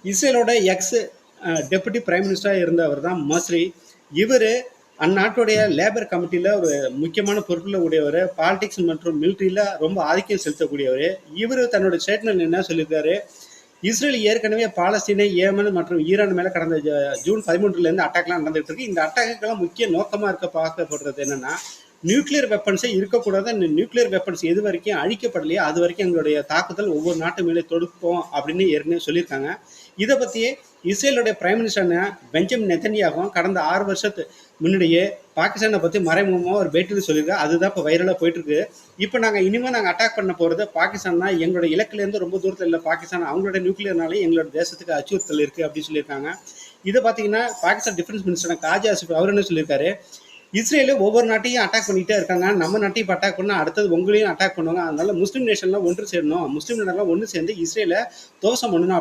இஸ்ரேலோட X deputy prime மினிஸ்டராக இருந்தவர் தான் மஸ்ரி. இவர் அந்நாட்டுடைய லேபர் கமிட்டியில் ஒரு முக்கியமான பொறுப்பில் உடையவர். பாலிடிக்ஸ் மற்றும் மிலிட்ரியில் ரொம்ப ஆதிக்கம் செலுத்தக்கூடியவர். இவர் தன்னோட ஸ்டேட்மெண்ட் என்ன சொல்லியிருக்காரு, இஸ்ரேல் ஏற்கனவே பாலஸ்தீனை, ஏமன் மற்றும் ஈரான் மேலே கடந்த ஜூன் 13 அட்டாக்லாம் நடந்துகிட்டு இருக்கு. இந்த அட்டாக்குக்கெல்லாம் முக்கிய நோக்கமாக பார்க்கப்படுறது என்னன்னா, நியூக்ளியர் வெப்பன்ஸே இருக்கக்கூடாது. இந்த நியூக்ளியர் வெப்பன்ஸ் எது வரைக்கும் அழிக்கப்படலையோ அது வரைக்கும் எங்களுடைய தாக்குதல் ஒவ்வொரு நாட்டு மேலே தொடுப்போம் அப்படின்னு ஏற்கனவே சொல்லியிருக்காங்க. இதை பற்றியே இஸ்ரேலுடைய பிரைம் மினிஸ்டர் பெஞ்சமின் நெத்தன்யாகும் கடந்த 6 வருஷத்து முன்னாடியே பாகிஸ்தானை பற்றி மறைமுகமாக ஒரு பேட்டியில் சொல்லியிருக்காரு. அதுதான் இப்போ வைரலாக போயிட்டு இருக்கு. இப்போ இனிமேல் நாங்கள் அட்டாக் பண்ண போகிறது பாகிஸ்தான் தான். எங்களோட இலக்குலேருந்து ரொம்ப தூரத்தில் இல்லை பாகிஸ்தான். அவங்களோட நியூக்ளியர்னாலே எங்களோட தேசத்துக்கு அச்சுறுத்தல் இருக்குது அப்படின்னு சொல்லியிருக்காங்க. இதை பார்த்தீங்கன்னா பாகிஸ்தான் டிஃபென்ஸ் மினிஸ்டர் காஜா ஆசிஃப் அவர் என்ன சொல்லியிருக்காரு, இஸ்ரேலு ஒவ்வொரு நாட்டையும் அட்டாக் பண்ணிகிட்டே இருக்காங்க. நம்ம நாட்டையும் இப்போ அட்டாக் பண்ணால் அடுத்தது உங்களையும் அட்டாக் பண்ணுவாங்க. அதனால முஸ்லீம் நேஷன்லாம் ஒன்று சேரணும், முஸ்லீம் நாடெல்லாம் ஒன்று சேர்ந்து இஸ்ரேலை தோசம் பண்ணணும்